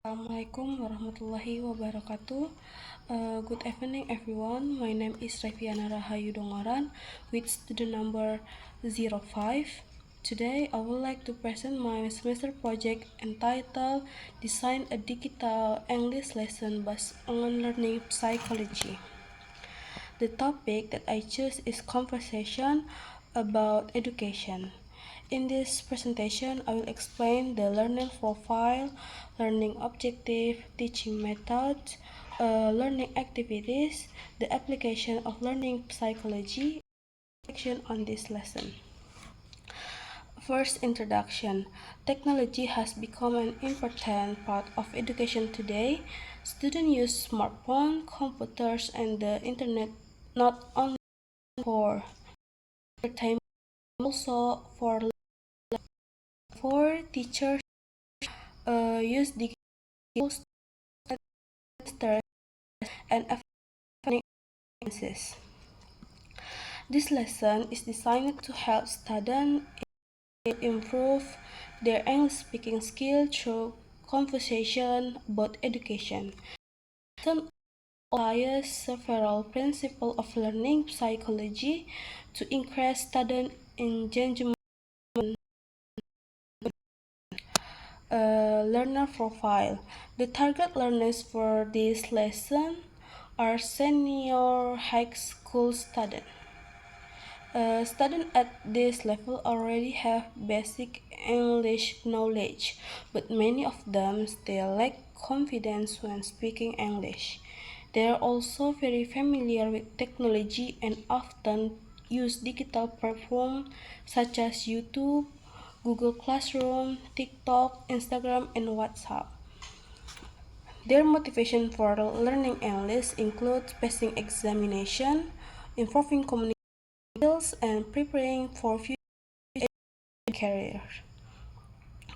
Assalamualaikum warahmatullahi wabarakatuh. Good evening, everyone. My name is Reviana Rahayu Dongoran with student number 05. Today, I would like to present my semester project entitled Design a Digital English Lesson Based on Learning Psychology. The topic that I choose is conversation about education. In this presentation, I will explain the learning profile, learning objective, teaching methods, learning activities, the application of learning psychology, action on this lesson. First, introduction. Technology has become an important part of education today. Students use smartphones, computers, and the internet not only for entertainment, also for teachers use digital and experiences. This lesson is designed to help students improve their English speaking skill through conversation about education. Lesson applies several principles of learning psychology to increase student engagement. Learner profile. The target learners for this lesson are senior high school students. Students at this level already have basic English knowledge, but many of them still lack confidence when speaking English. They are also very familiar with technology and often use digital platforms such as YouTube, Google Classroom, TikTok, Instagram, and WhatsApp. Their motivation for learning English includes passing examination, improving communication skills, and preparing for future career.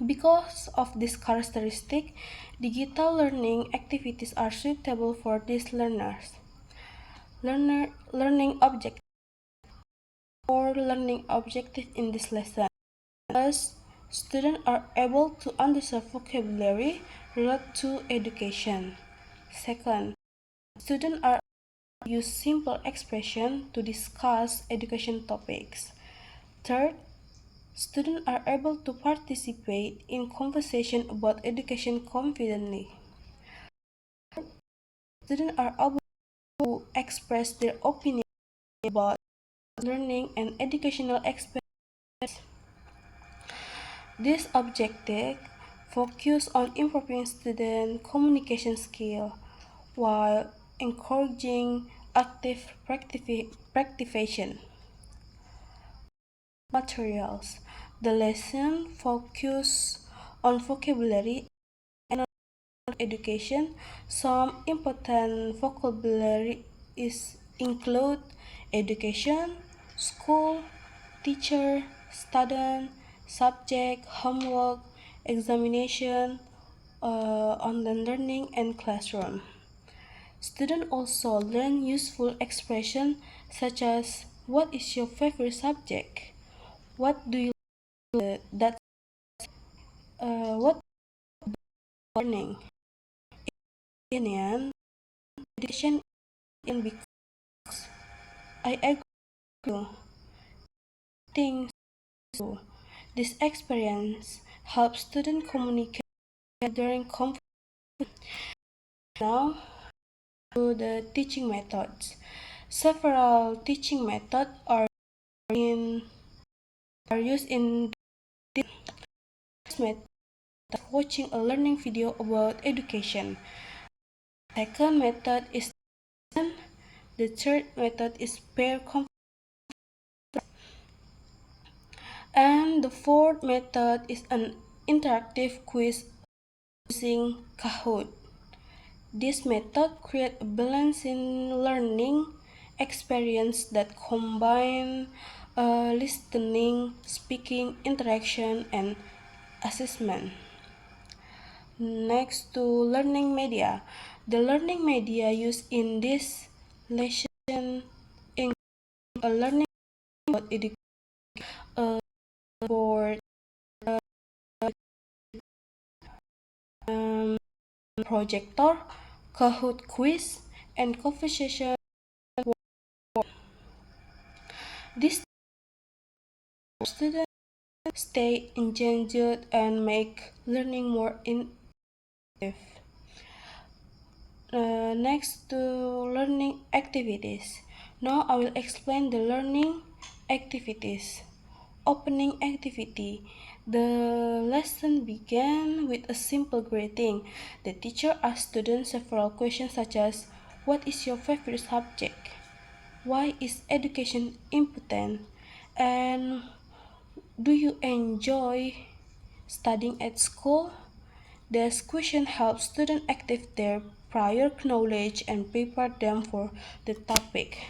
Because of this characteristic, digital learning activities are suitable for these learners. Learning objective or learning objective in this lesson. First, students are able to understand vocabulary related to education. Second, students are able to use simple expression to discuss education topics. Third, students are able to participate in conversation about education confidently. Students are able to express their opinion about learning and educational experience. This objective focus on improving student communication skill while encouraging active practication. Materials. The lesson focus on vocabulary and education. Some important vocabulary include education, school, teacher, student, subject, homework, examination, online learning, and classroom. Students also learn useful expressions such as "What is your favorite subject? What do you that what learning?" Opinion, education in because I agree. Think so. This experience helps students communicate during conference. Now, to the teaching methods. Several teaching methods in are used in this method. Watching a learning video about education. Second method is the third method is pair comparison. And the fourth method is an interactive quiz using Kahoot. This method creates a balanced learning experience that combines listening, speaking, interaction, and assessment. Next to learning media. The learning media used in this lesson include a learning about education, a board, projector, Kahoot quiz, and conversation. This students stay engaged and make learning more interactive. Next to learning activities. Now I will explain the learning activities. Opening activity. The lesson began with a simple greeting. The teacher asked students several questions such as, what is your favorite subject? Why is education important? And do you enjoy studying at school? This question helps students activate their prior knowledge and prepare them for the topic.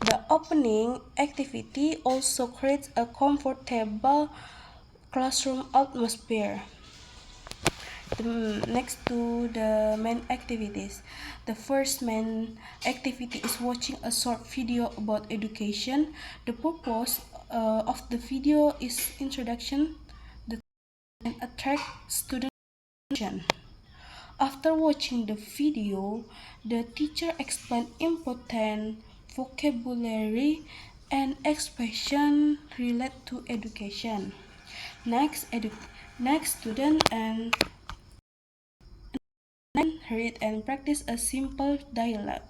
The opening activity also creates a comfortable classroom atmosphere. Next to the main activities. The first main activity is watching a short video about education. The purpose of the video is introduction and attract student attention. After watching the video, the teacher explained important vocabulary and expression related to education. Next, student and read and practice a simple dialogue.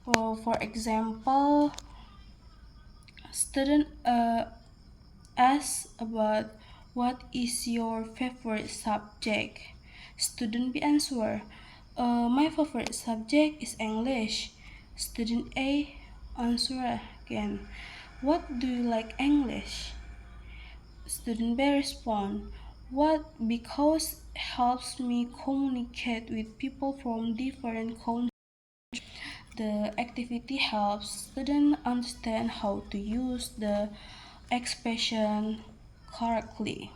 For example, student ask about what is your favorite subject. Student B answer, my favorite subject is English. Student A answer again, what do you like English? Student B respond, what because helps me communicate with people from different countries. The activity helps students understand how to use the expression correctly.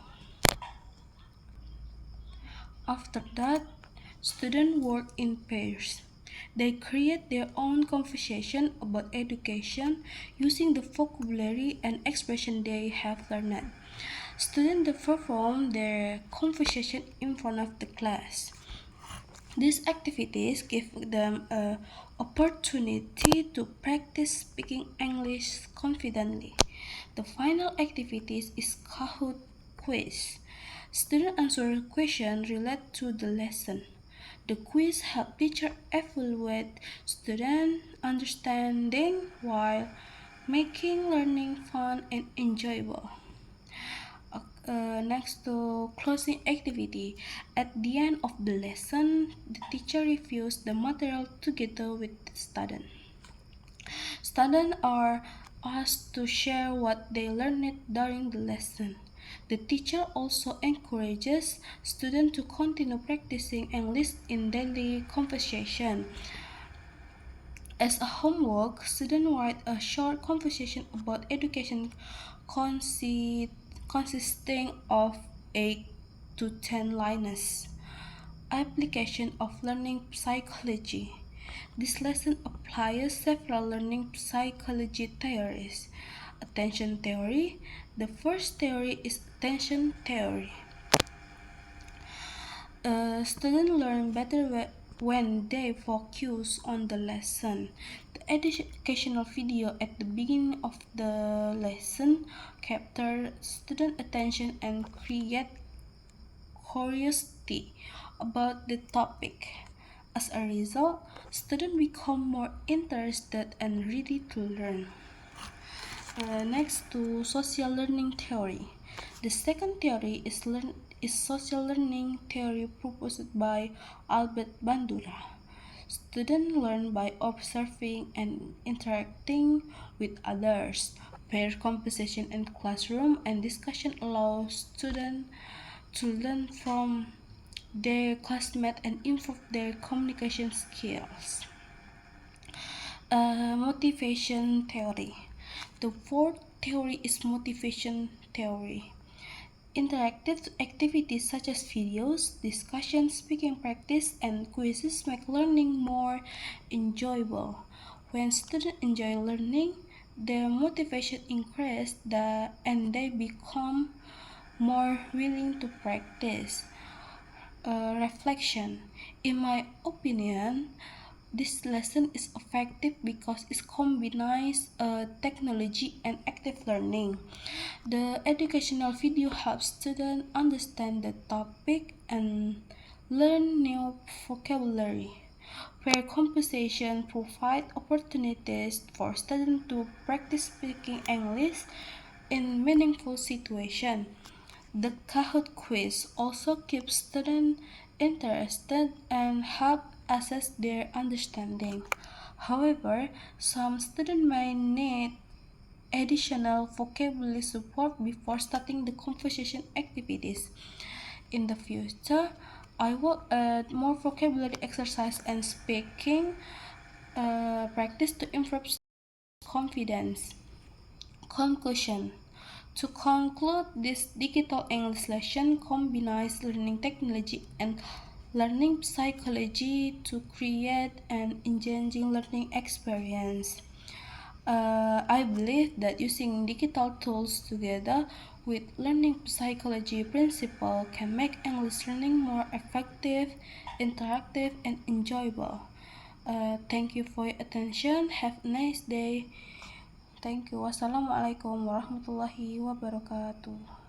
After that, students work in pairs. They create their own conversation about education using the vocabulary and expression they have learned. Students perform their conversation in front of the class. These activities give them an opportunity to practice speaking English confidently. The final activity is Kahoot quiz. Students answer questions related to the lesson. The quiz helps teacher evaluate student understanding while making learning fun and enjoyable. Next to closing activity. At the end of the lesson, the teacher reviews the material together with the student. Students are asked to share what they learned during the lesson. The teacher also encourages students to continue practicing English in daily conversation. As a homework, students write a short conversation about education consisting of 8 to 10 lines. Application of learning psychology. This lesson applies several learning psychology theories. Attention theory. The first theory is attention theory. Students learn better when they focus on the lesson. The educational video at the beginning of the lesson captures student attention and create curiosity about the topic. As a result, students become more interested and ready to learn. Next to social learning theory. The second theory is social learning theory proposed by Albert Bandura. Students learn by observing and interacting with others. Pair conversation in classroom and discussion allows students to learn from their classmates and improve their communication skills. Motivation theory. The fourth theory is motivation theory. Interactive activities such as videos, discussion, speaking practice, and quizzes make learning more enjoyable. When students enjoy learning, their motivation increases and they become more willing to practice. Reflection. In my opinion, this lesson is effective because it combines technology and active learning. The educational video helps students understand the topic and learn new vocabulary, where conversation provide opportunities for students to practice speaking English in meaningful situations. The Kahoot quiz also keeps students interested and help assess their understanding. However, some students may need additional vocabulary support before starting the conversation activities. In the future, I will add more vocabulary exercise and speaking practice to improve confidence. Conclusion. To conclude, this digital English lesson combines learning technology and learning psychology to create an engaging learning experience. I believe that using digital tools together with learning psychology principle can make English learning more effective, interactive, and enjoyable. Thank you for your attention. Have a nice day. Thank you. Wassalamualaikum warahmatullahi wabarakatuh.